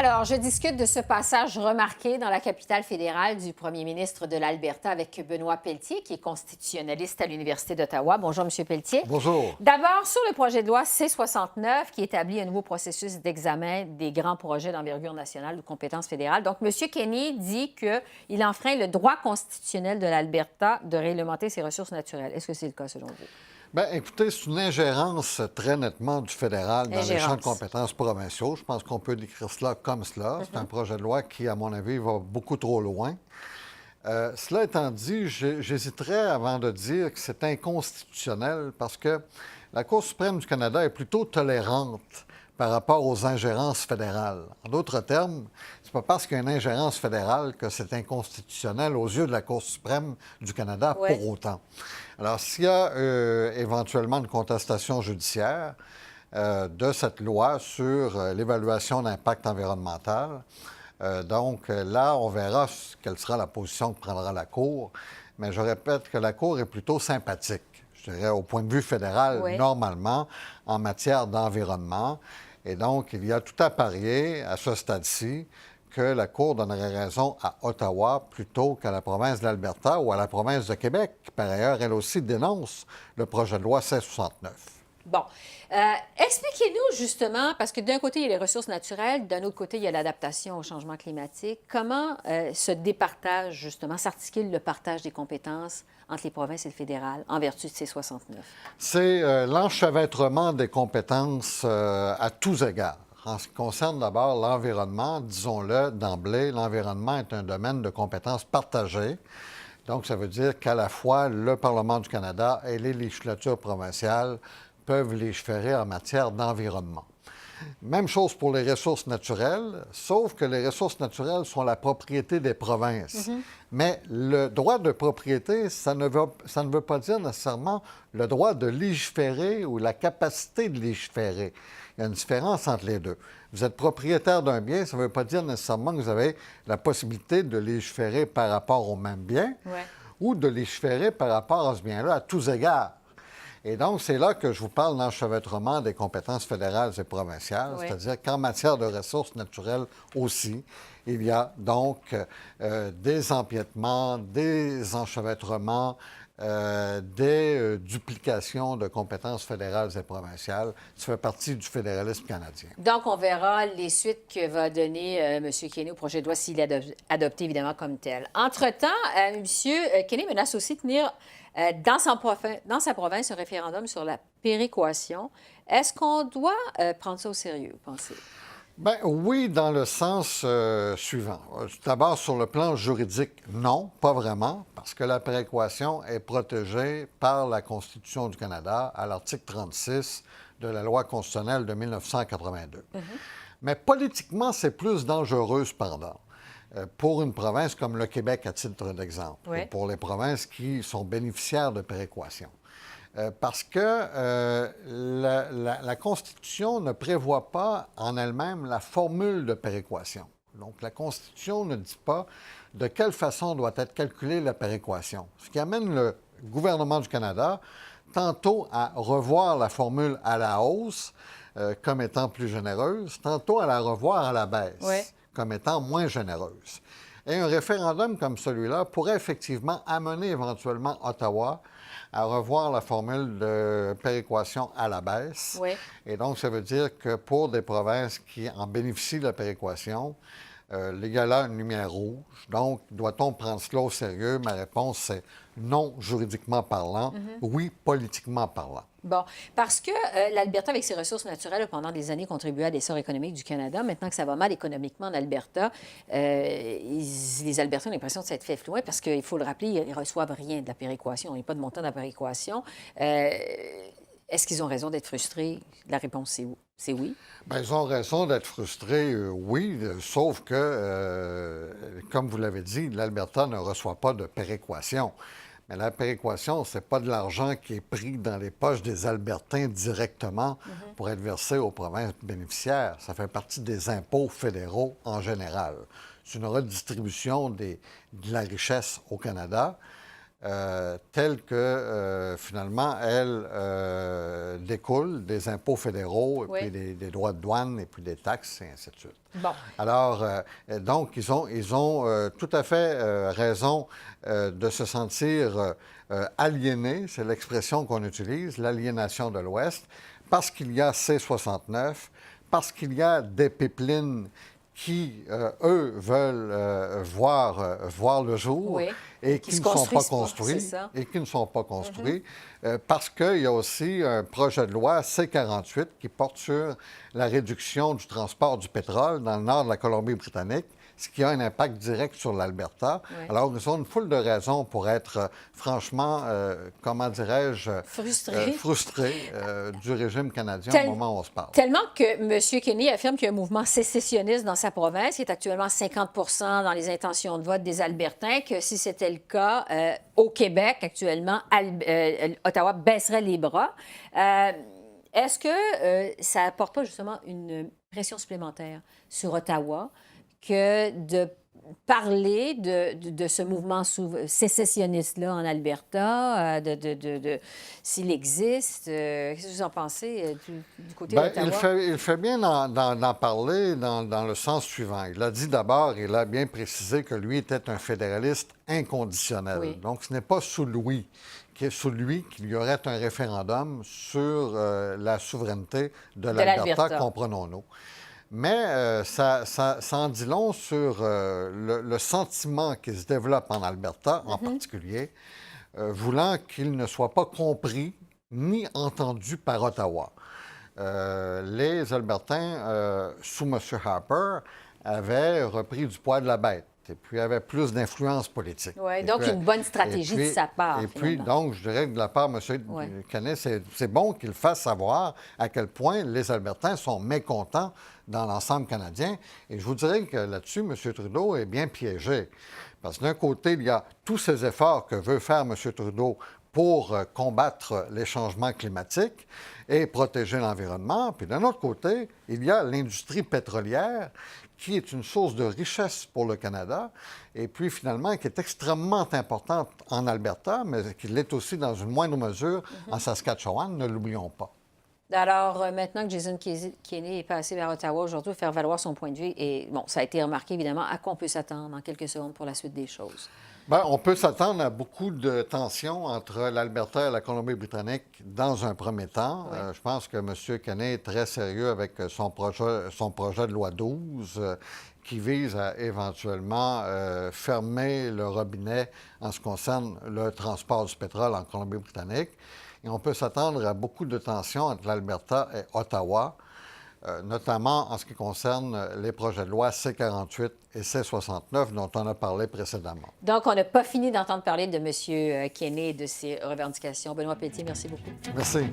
Alors, je discute de ce passage remarqué dans la capitale fédérale du premier ministre de l'Alberta avec Benoît Pelletier, qui est constitutionnaliste à l'Université d'Ottawa. Bonjour, M. Pelletier. Bonjour. D'abord, sur le projet de loi C-69, qui établit un nouveau processus d'examen des grands projets d'envergure nationale ou de compétences fédérales. Donc, M. Kenney dit qu'il enfreint le droit constitutionnel de l'Alberta de réglementer ses ressources naturelles. Est-ce que c'est le cas, selon vous? Bien, écoutez, c'est une ingérence très nettement du fédéral dans les champs de compétences provinciaux. Je pense qu'on peut décrire cela comme cela. C'est un projet de loi qui, à mon avis, va beaucoup trop loin. Cela étant dit, j'hésiterais avant de dire que c'est inconstitutionnel parce que la Cour suprême du Canada est plutôt tolérante par rapport aux ingérences fédérales. En d'autres termes, c'est pas parce qu'il y a une ingérence fédérale que c'est inconstitutionnel aux yeux de la Cour suprême du Canada pour autant. Alors, s'il y a éventuellement une contestation judiciaire de cette loi sur l'évaluation d'impact environnemental, donc là, on verra quelle sera la position que prendra la Cour. Mais je répète que la Cour est plutôt sympathique, je dirais, au point de vue fédéral, normalement, en matière d'environnement. Et donc, il y a tout à parier, à ce stade-ci, que la Cour donnerait raison à Ottawa plutôt qu'à la province de l'Alberta ou à la province de Québec, qui, par ailleurs, elle aussi dénonce le projet de loi C-69. Bon. Expliquez-nous justement, parce que d'un côté, il y a les ressources naturelles, d'un autre côté, il y a l'adaptation au changement climatique. Comment se départage, justement, s'articule le partage des compétences entre les provinces et le fédéral en vertu de C-69? C'est l'enchevêtrement des compétences à tous égards. En ce qui concerne d'abord l'environnement, disons-le d'emblée, l'environnement est un domaine de compétences partagées. Donc, ça veut dire qu'à la fois le Parlement du Canada et les législatures provinciales peuvent légiférer en matière d'environnement. Même chose pour les ressources naturelles, sauf que les ressources naturelles sont la propriété des provinces. Mais le droit de propriété, ça ne veut pas dire nécessairement le droit de légiférer ou la capacité de légiférer. Il y a une différence entre les deux. Vous êtes propriétaire d'un bien, ça ne veut pas dire nécessairement que vous avez la possibilité de légiférer par rapport au même bien ou de légiférer par rapport à ce bien-là à tous égards. Et donc, c'est là que je vous parle d'enchevêtrement des compétences fédérales et provinciales, c'est-à-dire qu'en matière de ressources naturelles aussi, il y a donc des empiètements, des enchevêtrements, des duplications de compétences fédérales et provinciales. Ça fait partie du fédéralisme canadien. Donc, on verra les suites que va donner M. Kenney au projet de loi s'il est adopté, évidemment, comme tel. Entre-temps, M. Kenney menace aussi de tenir dans sa province un référendum sur la péréquation. Est-ce qu'on doit prendre ça au sérieux, vous pensez? Bien, oui, dans le sens suivant. D'abord, sur le plan juridique, non, pas vraiment, parce que la péréquation est protégée par la Constitution du Canada à l'article 36 de la loi constitutionnelle de 1982. Mais politiquement, c'est plus dangereux, cependant, pour une province comme le Québec, à titre d'exemple, ou pour les provinces qui sont bénéficiaires de péréquation. Parce que la Constitution ne prévoit pas en elle-même la formule de péréquation. Donc, la Constitution ne dit pas de quelle façon doit être calculée la péréquation. Ce qui amène le gouvernement du Canada tantôt à revoir la formule à la hausse comme étant plus généreuse, tantôt à la revoir à la baisse comme étant moins généreuse. Et un référendum comme celui-là pourrait effectivement amener éventuellement Ottawa à revoir la formule de péréquation à la baisse. Et donc, ça veut dire que pour des provinces qui en bénéficient de la péréquation, il y a là une lumière rouge. Donc, doit-on prendre cela au sérieux? Ma réponse, c'est non juridiquement parlant, oui politiquement parlant. Bon, parce que l'Alberta, avec ses ressources naturelles, a pendant des années contribué à l'essor économique du Canada. Maintenant que ça va mal économiquement en Alberta, les Albertains ont l'impression de s'être fait flouer parce qu'il faut le rappeler, ils ne reçoivent rien de la péréquation. Il n'y a pas de montant de la péréquation. Est-ce qu'ils ont raison d'être frustrés? La réponse, c'est oui. Bien, ils ont raison d'être frustrés, oui, sauf que, comme vous l'avez dit, l'Alberta ne reçoit pas de péréquation. Mais la péréquation, ce n'est pas de l'argent qui est pris dans les poches des Albertains directement pour être versé aux provinces bénéficiaires. Ça fait partie des impôts fédéraux en général. C'est une redistribution de la richesse au Canada. telle que, finalement, elle découle des impôts fédéraux, et Oui. puis des droits de douane, et puis des taxes, et ainsi de suite. Bon. Alors, donc, ils ont tout à fait raison de se sentir aliénés, c'est l'expression qu'on utilise, l'aliénation de l'Ouest, parce qu'il y a C-69, parce qu'il y a des pipelines qui, eux, veulent voir le jour Oui. et Qui qui se ne sont pas construisent pas, construits. c'est ça. Et qui ne sont pas construits, parce qu'il y a aussi un projet de loi C-48 qui porte sur la réduction du transport du pétrole dans le nord de la Colombie-Britannique, ce qui a un impact direct sur l'Alberta. Oui. Alors, ils ont une foule de raisons pour être, franchement, comment dirais-je, frustrés du régime canadien au moment où on se parle. Tellement que M. Kenney affirme qu'il y a un mouvement sécessionniste dans sa province, qui est actuellement 50 dans les intentions de vote des Albertains, que si c'était le cas au Québec actuellement, Ottawa baisserait les bras. Est-ce que ça n'apporte pas justement une pression supplémentaire sur Ottawa que de parler de ce mouvement sécessionniste-là en Alberta, s'il existe? Qu'est-ce que vous en pensez du côté d'Ottawa? Il fait bien d'en parler dans le sens suivant. Il a dit d'abord, il a bien précisé que lui était un fédéraliste inconditionnel. Oui. Donc, ce n'est pas sous lui qu'il y aurait un référendum sur la souveraineté de l'Alberta, comprenons-nous. Mais ça en dit long sur le sentiment qui se développe en Alberta, en particulier, voulant qu'il ne soit pas compris ni entendu par Ottawa. Les Albertains, sous M. Harper, avaient repris du poids de la bête et puis avaient plus d'influence politique. Oui, donc une bonne stratégie de sa part. Et puis, donc, je dirais que de la part de M. Kenney, c'est bon qu'il fasse savoir à quel point les Albertains sont mécontents dans l'ensemble canadien. Et je vous dirais que là-dessus, M. Trudeau est bien piégé. Parce que d'un côté, il y a tous ces efforts que veut faire M. Trudeau pour combattre les changements climatiques et protéger l'environnement. Puis d'un autre côté, il y a l'industrie pétrolière qui est une source de richesse pour le Canada et puis finalement qui est extrêmement importante en Alberta, mais qui l'est aussi dans une moindre mesure en Saskatchewan, ne l'oublions pas. Alors, maintenant que Jason Kenney est passé vers Ottawa aujourd'hui, faire valoir son point de vue, et bon, ça a été remarqué évidemment, à quoi on peut s'attendre en quelques secondes pour la suite des choses? Bien, on peut s'attendre à beaucoup de tensions entre l'Alberta et la Colombie-Britannique dans un premier temps. Oui. Je pense que M. Kenney est très sérieux avec son projet de loi 12 qui vise à éventuellement fermer le robinet en ce qui concerne le transport du pétrole en Colombie-Britannique. Et on peut s'attendre à beaucoup de tensions entre l'Alberta et Ottawa, notamment en ce qui concerne les projets de loi C-48 et C-69 dont on a parlé précédemment. Donc, on n'a pas fini d'entendre parler de M. Kenney et de ses revendications. Benoît Pelletier, merci beaucoup. Merci.